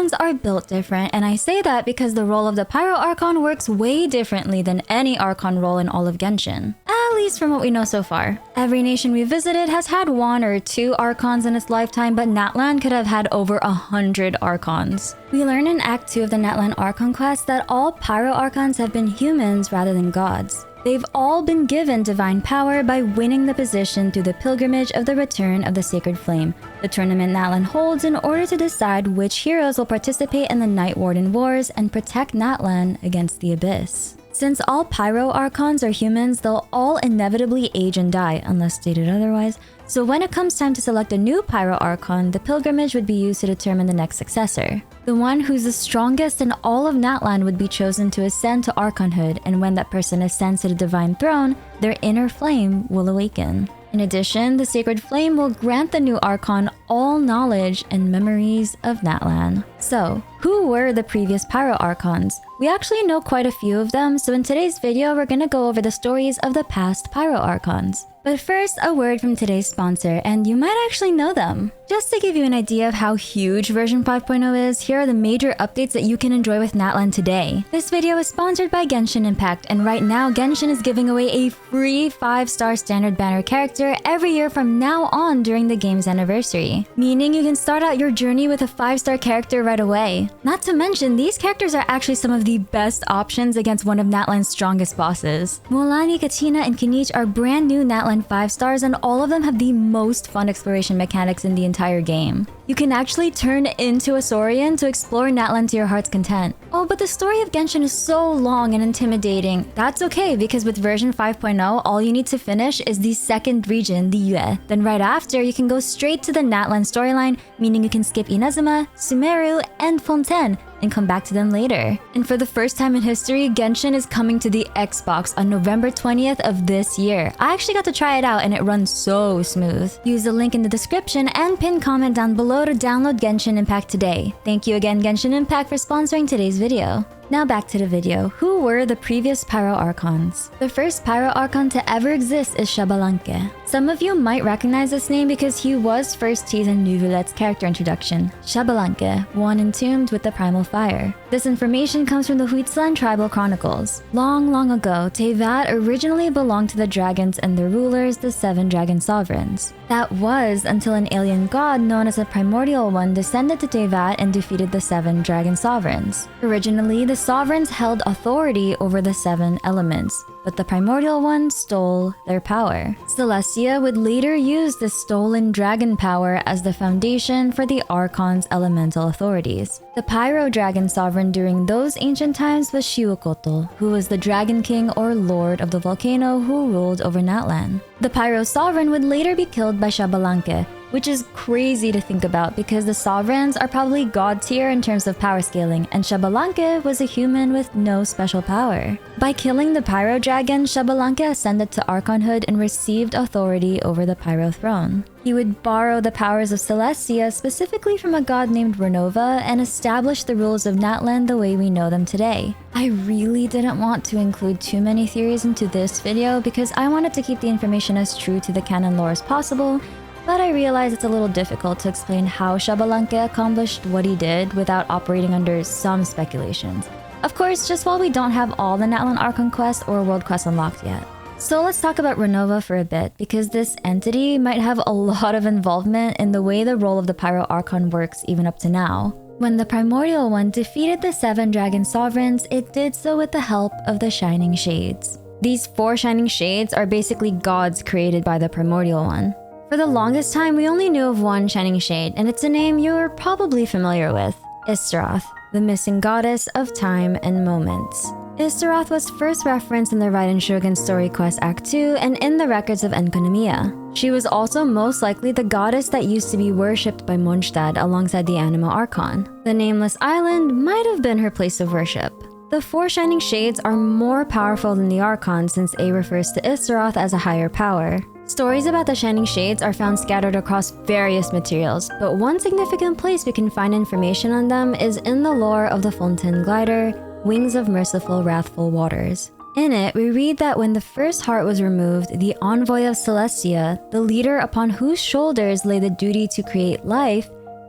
Archons are built different, and I say that because the role of the Pyro Archon works way differently than any Archon role in all of Genshin. At least from what we know so far. Every nation we visited has had 1 or 2 Archons in its lifetime, but Natlan could have had over 100 Archons. We learn in Act 2 of the Natlan Archon quest that all Pyro Archons have been humans rather than gods. They've all been given divine power by winning the position through the pilgrimage of the Return of the Sacred Flame, the tournament Natlan holds in order to decide which heroes will participate in the Night Warden Wars and protect Natlan against the Abyss. Since all Pyro Archons are humans, they'll all inevitably age and die, unless stated otherwise, so when it comes time to select a new Pyro Archon, the pilgrimage would be used to determine the next successor. The one who's the strongest in all of Natlan would be chosen to ascend to Archonhood, and when that person ascends to the Divine Throne, their inner flame will awaken. In addition, the Sacred Flame will grant the new Archon all knowledge and memories of Natlan. So, who were the previous Pyro Archons? We actually know quite a few of them, so in today's video, we're gonna go over the stories of the past Pyro Archons. But first, a word from today's sponsor, and you might actually know them. Just to give you an idea of how huge version 5.0 is, here are the major updates that you can enjoy with Natlan today. This video is sponsored by Genshin Impact, and right now Genshin is giving away a free 5-star standard banner character every year from now on during the game's anniversary. Meaning you can start out your journey with a 5-star character right away. Not to mention, these characters are actually some of the best options against one of Natlan's strongest bosses. Mualani, Kachina, and Kinich are brand new Natlan 5-stars, and all of them have the most fun exploration mechanics in the entire game. You can actually turn into a Saurian to explore Natlan to your heart's content. Oh, but the story of Genshin is so long and intimidating. That's okay, because with version 5.0, all you need to finish is the second region, the Yue. Then right after, you can go straight to the Natlan storyline, meaning you can skip Inazuma, Sumeru, and Fontaine, and come back to them later. And for the first time in history, Genshin is coming to the Xbox on November 20th of this year. I actually got to try it out and it runs so smooth. Use the link in the description and pinned comment down below to download Genshin Impact today. Thank you again, Genshin Impact, for sponsoring today's video. Now back to the video. Who were the previous Pyro Archons? The first Pyro Archon to ever exist is Xbalanque. Some of you might recognize this name because he was first teased in Neuvillette character introduction. Xbalanque, one entombed with the primal fire. This information comes from the Huitzlan tribal chronicles. Long ago, Teyvat originally belonged to the dragons and their rulers, the 7 dragon sovereigns. That was until an alien god known as the Primordial One descended to Teyvat and defeated the 7 dragon sovereigns. Originally, the sovereigns held authority over the 7 elements, but the Primordial One stole their power. Celestia would later use the stolen dragon power as the foundation for the Archon's elemental authorities. The Pyro Dragon Sovereign during those ancient times was Xiukoto, who was the Dragon King or Lord of the volcano who ruled over Natlan. The Pyro Sovereign would later be killed by Xbalanque, which is crazy to think about because the sovereigns are probably god tier in terms of power scaling, and Xbalanque was a human with no special power. By killing the Pyro Dragon, Xbalanque ascended to Archonhood and received authority over the Pyro throne. He would borrow the powers of Celestia, specifically from a god named Renova, and establish the rules of Natlan the way we know them today. I really didn't want to include too many theories into this video because I wanted to keep the information as true to the canon lore as possible, but I realize it's a little difficult to explain how Xbalanque accomplished what he did without operating under some speculations. Of course, just while we don't have all the Natlan Archon quests or world quests unlocked yet. So let's talk about Renova for a bit, because this entity might have a lot of involvement in the way the role of the Pyro Archon works even up to now. When the Primordial One defeated the 7 dragon sovereigns, it did so with the help of the Shining Shades. These 4 Shining Shades are basically gods created by the Primordial One. For the longest time, we only knew of one Shining Shade, and it's a name you're probably familiar with: Istaroth, the missing goddess of time and moments. Istaroth was first referenced in the Raiden Shogun Story Quest Act 2 and in the records of Enkanomiya. She was also most likely the goddess that used to be worshipped by Mondstadt alongside the Anima Archon. The Nameless Island might have been her place of worship. The 4 Shining Shades are more powerful than the Archon since A refers to Istaroth as a higher power. Stories about the Shining Shades are found scattered across various materials, but one significant place we can find information on them is in the lore of the Fontaine glider, Wings of Merciful Wrathful Waters. In it, we read that when the first heart was removed, the envoy of Celestia, the leader upon whose shoulders lay the duty to create life,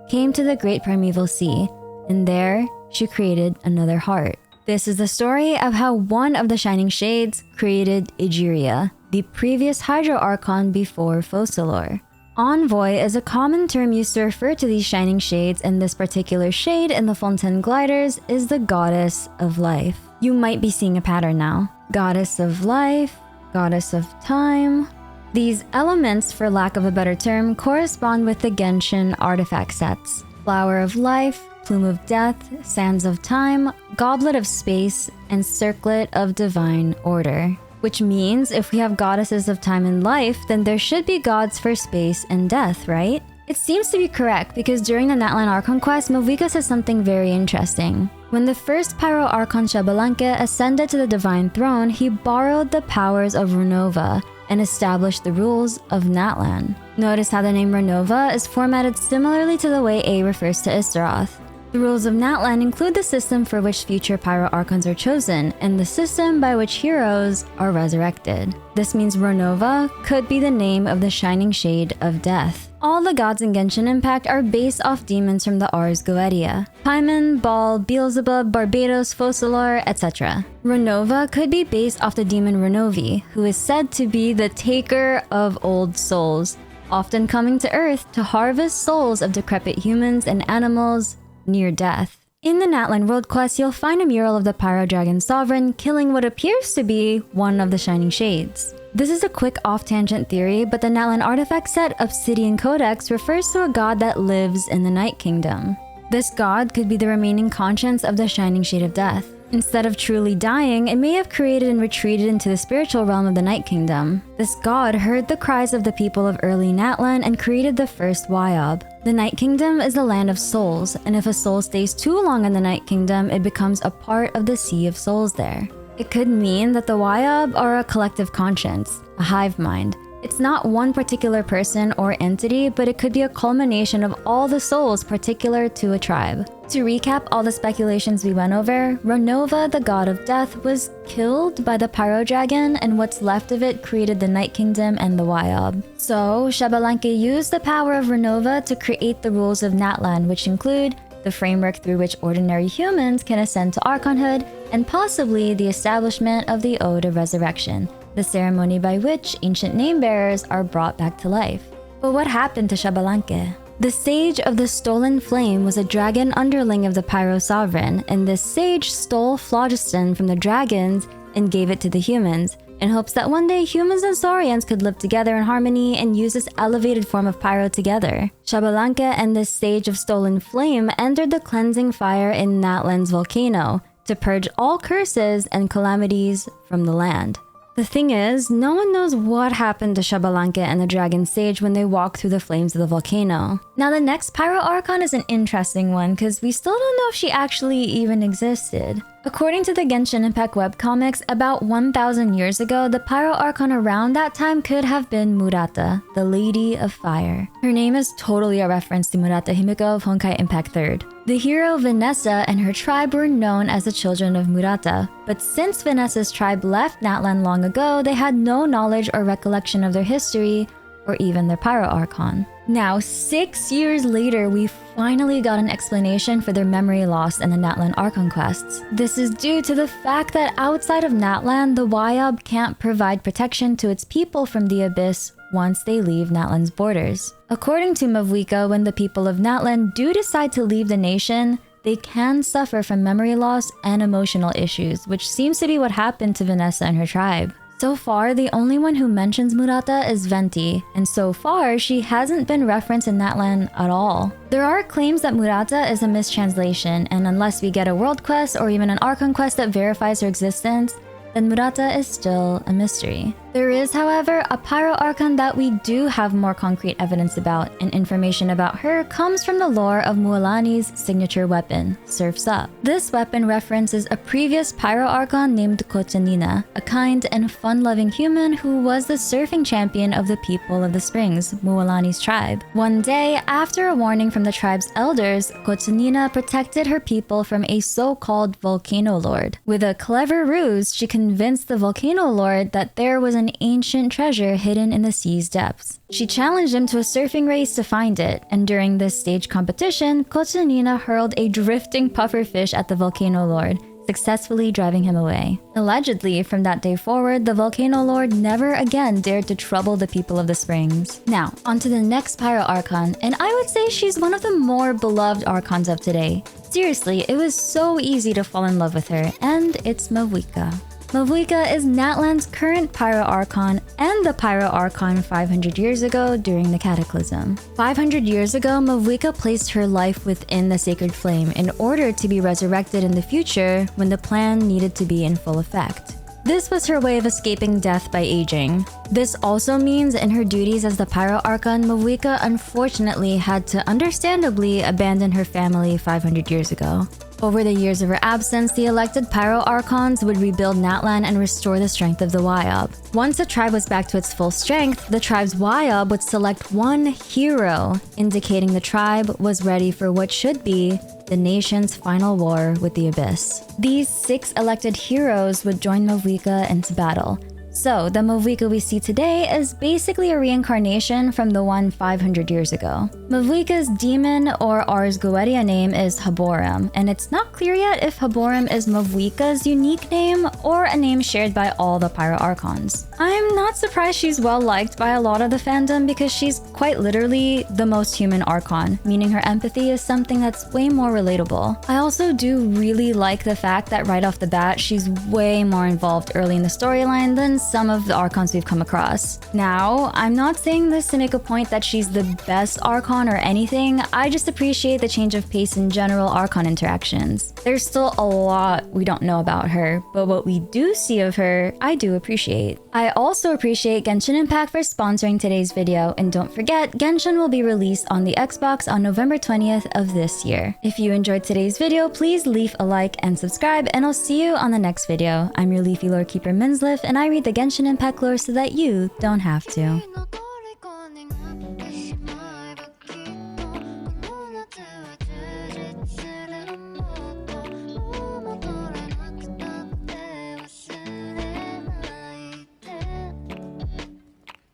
came to the great primeval sea, and there she created another heart. This is the story of how one of the Shining Shades created Egeria, the previous Hydro Archon before Focalor. Envoy is a common term used to refer to these Shining Shades, and this particular shade in the Fontaine Gliders is the Goddess of Life. You might be seeing a pattern now. Goddess of Life, Goddess of Time. These elements, for lack of a better term, correspond with the Genshin artifact sets. Flower of Life, Plume of Death, Sands of Time, Goblet of Space, and Circlet of Divine Order. Which means if we have goddesses of time and life, then there should be gods for space and death, right? It seems to be correct because during the Natlan Archon quest, Mavuika says something very interesting. When the first Pyro Archon Xbalanque ascended to the Divine Throne, he borrowed the powers of Renova and established the rules of Natlan. Notice how the name Renova is formatted similarly to the way A refers to Istaroth. The rules of Natlan include the system for which future Pyro Archons are chosen, and the system by which heroes are resurrected. This means Renova could be the name of the Shining Shade of Death. All the gods in Genshin Impact are based off demons from the Ars Goetia. Paimon, Baal, Beelzebub, Barbados, Focalor, etc. Renova could be based off the demon Renovi, who is said to be the taker of old souls, often coming to Earth to harvest souls of decrepit humans and animals near death. In the Natlan World Quest, you'll find a mural of the Pyro Dragon Sovereign killing what appears to be one of the Shining Shades. This is a quick off-tangent theory, but the Natlan artifact set Obsidian Codex refers to a god that lives in the Night Kingdom. This god could be the remaining conscience of the Shining Shade of Death. Instead of truly dying, it may have created and retreated into the spiritual realm of the Night Kingdom. This god heard the cries of the people of early Natlan and created the first Wyob. The Night Kingdom is the land of souls, and if a soul stays too long in the Night Kingdom, it becomes a part of the Sea of Souls there. It could mean that the Wyob are a collective conscience, a hive mind. It's not one particular person or entity, but it could be a culmination of all the souls particular to a tribe. To recap all the speculations we went over, Renova, the god of death, was killed by the Pyro Dragon, and what's left of it created the Night Kingdom and the Wyob. So, Xbalanque used the power of Renova to create the rules of Natlan, which include the framework through which ordinary humans can ascend to Archonhood, and possibly the establishment of the Ode of Resurrection, the ceremony by which ancient name-bearers are brought back to life. But what happened to Xbalanque? The Sage of the Stolen Flame was a dragon underling of the Pyro Sovereign, and this sage stole phlogiston from the dragons and gave it to the humans, in hopes that one day humans and Saurians could live together in harmony and use this elevated form of Pyro together. Xbalanque and this Sage of Stolen Flame entered the cleansing fire in Natlan's volcano to purge all curses and calamities from the land. The thing is, no one knows what happened to Xbalanque and the Dragon Sage when they walked through the flames of the volcano. Now the next Pyro Archon is an interesting one because we still don't know if she actually even existed. According to the Genshin Impact webcomics, about 1,000 years ago, the Pyro Archon around that time could have been Murata, the Lady of Fire. Her name is totally a reference to Murata Himiko of Honkai Impact 3rd. The hero Vanessa and her tribe were known as the Children of Murata, but since Vanessa's tribe left Natlan long ago, they had no knowledge or recollection of their history or even their Pyro Archon. Now, 6 years later, we finally got an explanation for their memory loss in the Natlan Archon quests. This is due to the fact that outside of Natlan, the Wyob can't provide protection to its people from the Abyss once they leave Natlan's borders. According to Mavuika, when the people of Natlan do decide to leave the nation, they can suffer from memory loss and emotional issues, which seems to be what happened to Vanessa and her tribe. So far, the only one who mentions Murata is Venti, and so far, she hasn't been referenced in Natlan at all. There are claims that Murata is a mistranslation, and unless we get a world quest or even an Archon quest that verifies her existence, then Murata is still a mystery. There is, however, a Pyro Archon that we do have more concrete evidence about, and information about her comes from the lore of Mualani's signature weapon, Surf's Up. This weapon references a previous Pyro Archon named Kochanina, a kind and fun-loving human who was the surfing champion of the people of the Springs, Mualani's tribe. One day, after a warning from the tribe's elders, Kochanina protected her people from a so-called Volcano Lord. With a clever ruse, she convinced the Volcano Lord that there was an an ancient treasure hidden in the sea's depths. She challenged him to a surfing race to find it, and during this stage competition, Kochanina hurled a drifting pufferfish at the Volcano Lord, successfully driving him away. Allegedly, from that day forward, the Volcano Lord never again dared to trouble the people of the springs. Now, onto the next Pyro Archon, and I would say she's one of the more beloved Archons of today. Seriously, it was so easy to fall in love with her, and it's Mavuika. Mavuika is Natlan's current Pyro Archon and the Pyro Archon 500 years ago during the Cataclysm. 500 years ago, Mavuika placed her life within the Sacred Flame in order to be resurrected in the future when the plan needed to be in full effect. This was her way of escaping death by aging. This also means in her duties as the Pyro Archon, Mavuika unfortunately had to understandably abandon her family 500 years ago. Over the years of her absence, the elected Pyro Archons would rebuild Natlan and restore the strength of the Wyob. Once the tribe was back to its full strength, the tribe's Wyob would select one hero, indicating the tribe was ready for what should be the nation's final war with the Abyss. These 6 elected heroes would join Mavuika into battle. So, the Mavuika we see today is basically a reincarnation from the one 500 years ago. Mavuika's demon or Ars Goetia name is Haborim, and it's not clear yet if Haborim is Mavuika's unique name or a name shared by all the Pyro Archons. I'm not surprised she's well liked by a lot of the fandom because she's quite literally the most human Archon, meaning her empathy is something that's way more relatable. I also do really like the fact that right off the bat, she's way more involved early in the storyline than some of the Archons we've come across. Now, I'm not saying this to make a point that she's the best Archon or anything, I just appreciate the change of pace in general Archon interactions. There's still a lot we don't know about her, but what we do see of her, I do appreciate. I also appreciate Genshin Impact for sponsoring today's video, and don't forget, Genshin will be released on the Xbox on November 20th of this year. If you enjoyed today's video, please leave a like and subscribe, and I'll see you on the next video. I'm your leafy lore keeper Minsleif, and I read the Genshin Impact lore so that you don't have to.